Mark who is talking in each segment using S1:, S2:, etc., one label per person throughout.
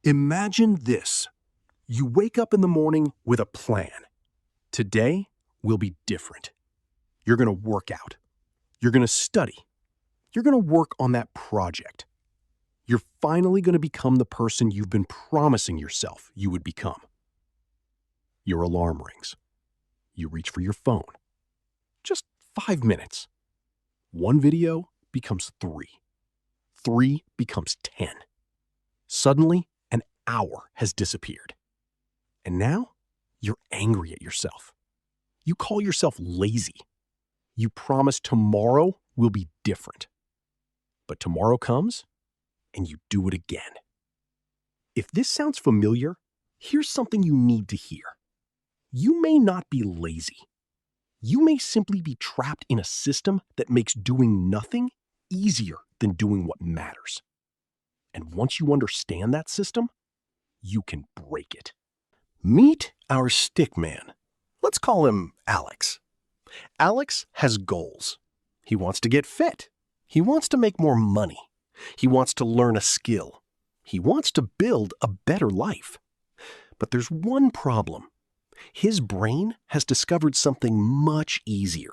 S1: Imagine this. You wake up in the morning with a plan. Today will be different. You're going to work out. You're going to study. You're going to work on that project. You're finally going to become the person you've been promising yourself you would become. Your alarm rings. You reach for your phone. Just 5 minutes. One video becomes 3. 3 becomes 10. Suddenly, an hour has disappeared. And now, you're angry at yourself. You call yourself lazy. You promise tomorrow will be different. But tomorrow comes, and you do it again. If this sounds familiar, here's something you need to hear. You may not be lazy. You may simply be trapped in a system that makes doing nothing easier than doing what matters. And once you understand that system, you can break it. Meet our stickman. Let's call him Alex. Alex has goals. He wants to get fit. He wants to make more money. He wants to learn a skill. He wants to build a better life. But there's one problem. His brain has discovered something much easier: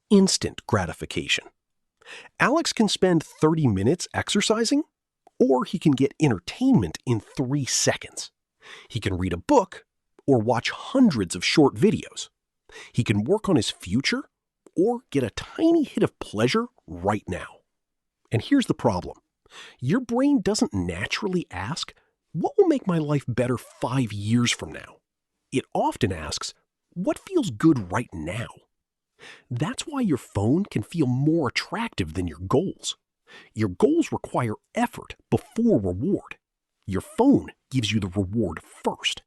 S1: instant gratification. Alex can spend 30 minutes exercising, or he can get entertainment in 3 seconds. He can read a book or watch hundreds of short videos. He can work on his future or get a tiny hit of pleasure right now. And here's the problem. Your brain doesn't naturally ask, what will make my life better 5 years from now? It often asks, what feels good right now? That's why your phone can feel more attractive than your goals. Your goals require effort before reward. Your phone gives you the reward first.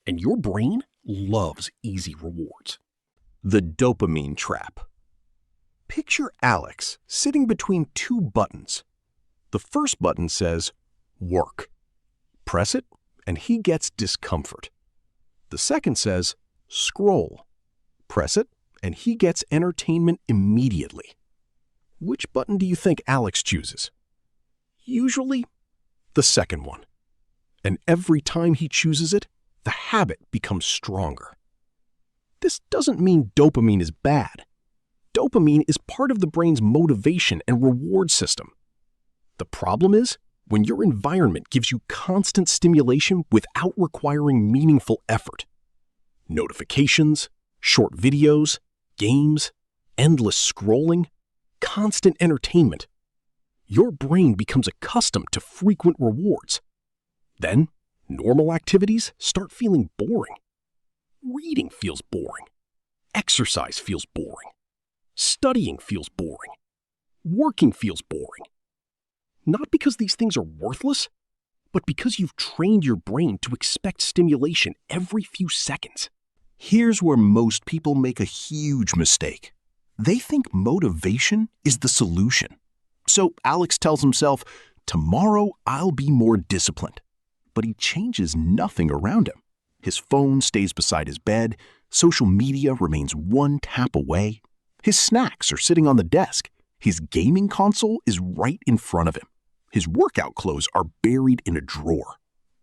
S1: And your brain loves easy rewards. The dopamine trap. Picture Alex sitting between 2 buttons. The first button says, work. Press it, and he gets discomfort. The second says, scroll. Press it, and he gets entertainment immediately. Which button do you think Alex chooses? Usually, the second one. And every time he chooses it, the habit becomes stronger. This doesn't mean dopamine is bad. Dopamine is part of the brain's motivation and reward system. The problem is when your environment gives you constant stimulation without requiring meaningful effort. Notifications, short videos, games, endless scrolling, constant entertainment. Your brain becomes accustomed to frequent rewards. Then, normal activities start feeling boring. Reading feels boring. Exercise feels boring. Studying feels boring. Working feels boring. Not because these things are worthless, but because you've trained your brain to expect stimulation every few seconds. Here's where most people make a huge mistake. They think motivation is the solution. So Alex tells himself, tomorrow I'll be more disciplined. But he changes nothing around him. His phone stays beside his bed. Social media remains one tap away. His snacks are sitting on the desk. His gaming console is right in front of him. His workout clothes are buried in a drawer.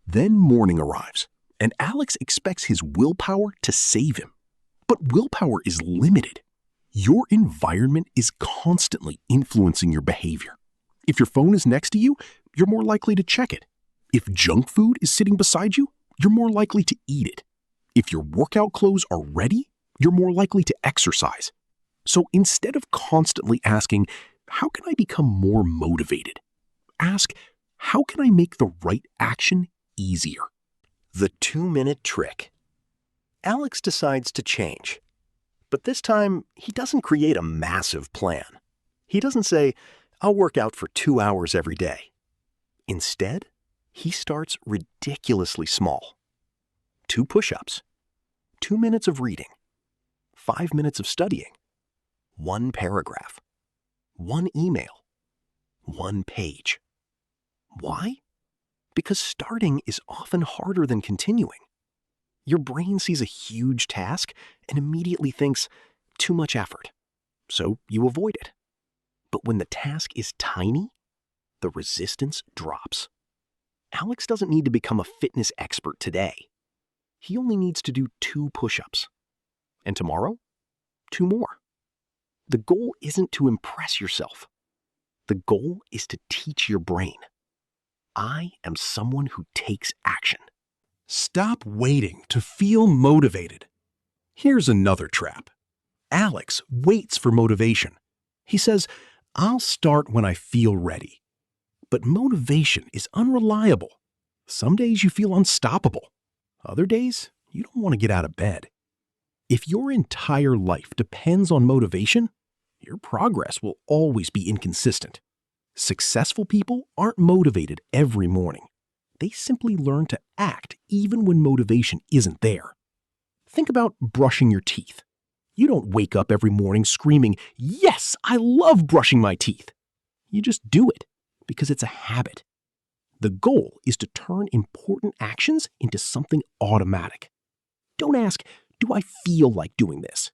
S1: Then morning arrives, and Alex expects his willpower to save him. But willpower is limited. Your environment is constantly influencing your behavior. If your phone is next to you, you're more likely to check it. If junk food is sitting beside you, you're more likely to eat it. If your workout clothes are ready, you're more likely to exercise. So instead of constantly asking, how can I become more motivated? Ask, how can I make the right action easier? The 2-minute trick. Alex decides to change. But this time, he doesn't create a massive plan. He doesn't say, I'll work out for 2 hours every day. Instead, he starts ridiculously small. 2 push-ups, 2 minutes of reading, 5 minutes of studying, 1 paragraph, 1 email, 1 page. Why? Because starting is often harder than continuing. Your brain sees a huge task and immediately thinks, too much effort. So you avoid it. But when the task is tiny, the resistance drops. Alex doesn't need to become a fitness expert today. He only needs to do 2 push-ups. And tomorrow, 2 more. The goal isn't to impress yourself. The goal is to teach your brain. I am someone who takes action. Stop waiting to feel motivated. Here's another trap. Alex waits for motivation. He says, I'll start when I feel ready. But motivation is unreliable. Some days you feel unstoppable. Other days, you don't want to get out of bed. If your entire life depends on motivation, your progress will always be inconsistent. Successful people aren't motivated every morning. They simply learn to act even when motivation isn't there. Think about brushing your teeth. You don't wake up every morning screaming, "Yes, I love brushing my teeth." You just do it because it's a habit. The goal is to turn important actions into something automatic. Don't ask, "Do I feel like doing this?"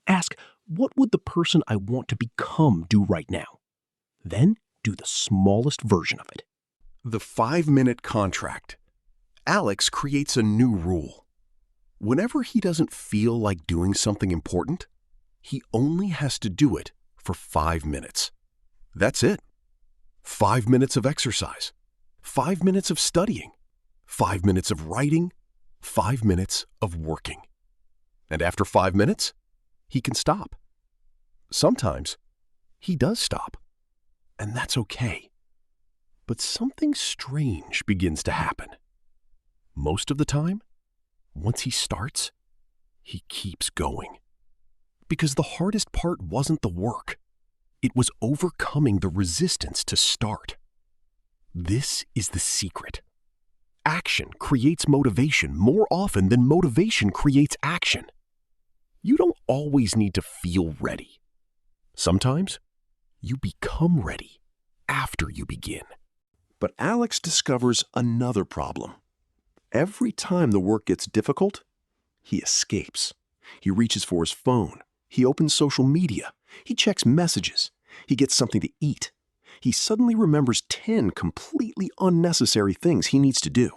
S1: Ask, "What would the person I want to become do right now?" Then do the smallest version of it. The 5-minute contract. Alex creates a new rule. Whenever he doesn't feel like doing something important, he only has to do it for 5 minutes. That's it. 5 minutes of exercise, 5 minutes of studying, 5 minutes of writing, 5 minutes of working. And after 5 minutes, he can stop. Sometimes he does stop, and that's okay. But something strange begins to happen. Most of the time, once he starts, he keeps going. Because the hardest part wasn't the work. It was overcoming the resistance to start. This is the secret. Action creates motivation more often than motivation creates action. You don't always need to feel ready. Sometimes you become ready after you begin. But Alex discovers another problem. Every time the work gets difficult, he escapes. He reaches for his phone. He opens social media. He checks messages. He gets something to eat. He suddenly remembers 10 completely unnecessary things he needs to do.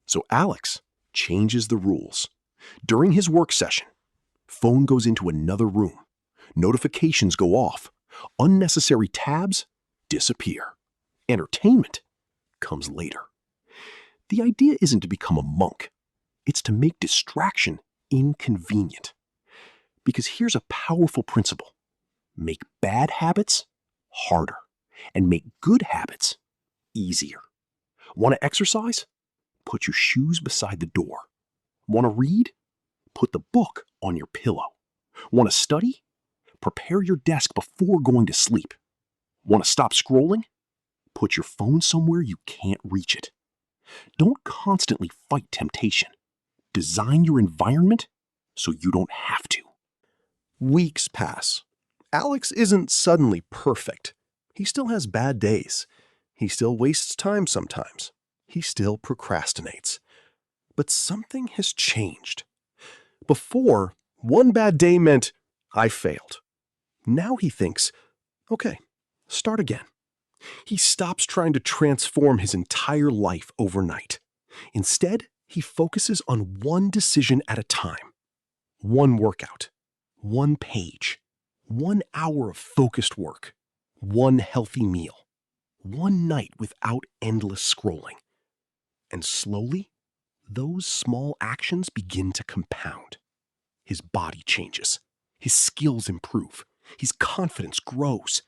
S1: So Alex changes the rules. During his work session, phone goes into another room. Notifications go off. Unnecessary tabs disappear. Entertainment comes later. The idea isn't to become a monk. It's to make distraction inconvenient. Because here's a powerful principle. Make bad habits harder and make good habits easier. Want to exercise? Put your shoes beside the door. Want to read? Put the book on your pillow. Want to study? Prepare your desk before going to sleep. Want to stop scrolling? Put your phone somewhere you can't reach it. Don't constantly fight temptation. Design your environment so you don't have to. Weeks pass. Alex isn't suddenly perfect. He still has bad days. He still wastes time sometimes. He still procrastinates. But something has changed. Before, one bad day meant, I failed. Now he thinks, okay, start again. He stops trying to transform his entire life overnight. Instead, he focuses on one decision at a time. One workout, one page, 1 hour of focused work, one healthy meal, one night without endless scrolling. And slowly, those small actions begin to compound. His body changes. His skills improve. His confidence grows.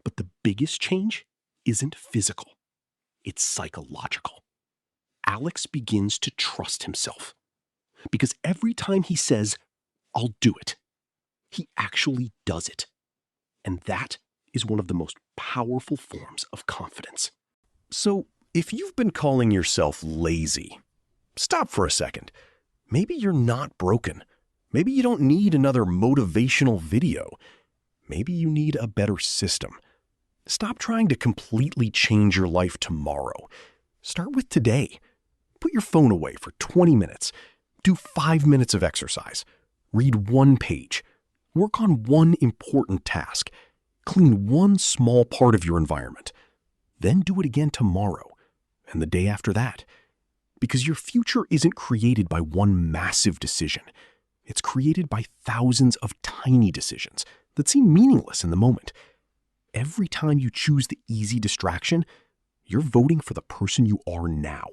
S1: But the biggest change isn't physical. It's psychological. Alex begins to trust himself. Because every time he says, I'll do it, he actually does it. And that is one of the most powerful forms of confidence. So, if you've been calling yourself lazy, stop for a second. Maybe you're not broken. Maybe you don't need another motivational video. Maybe you need a better system. Stop trying to completely change your life tomorrow. Start with today. Put your phone away for 20 minutes. Do 5 minutes of exercise. Read 1 page. Work on 1 important task. Clean 1 small part of your environment. Then do it again tomorrow. and the day after that. Because your future isn't created by one massive decision. It's created by thousands of tiny decisions that seem meaningless in the moment. Every time you choose the easy distraction, you're voting for the person you are now.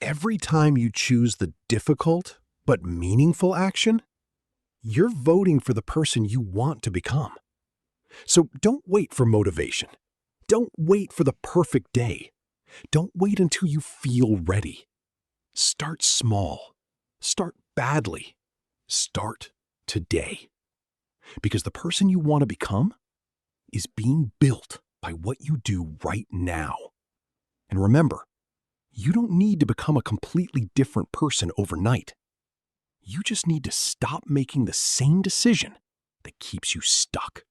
S1: Every time you choose the difficult but meaningful action, you're voting for the person you want to become. So don't wait for motivation. Don't wait for the perfect day. Don't wait until you feel ready. Start small. Start badly. Start today. Because the person you want to become is being built by what you do right now. And remember, you don't need to become a completely different person overnight. You just need to stop making the same decision that keeps you stuck.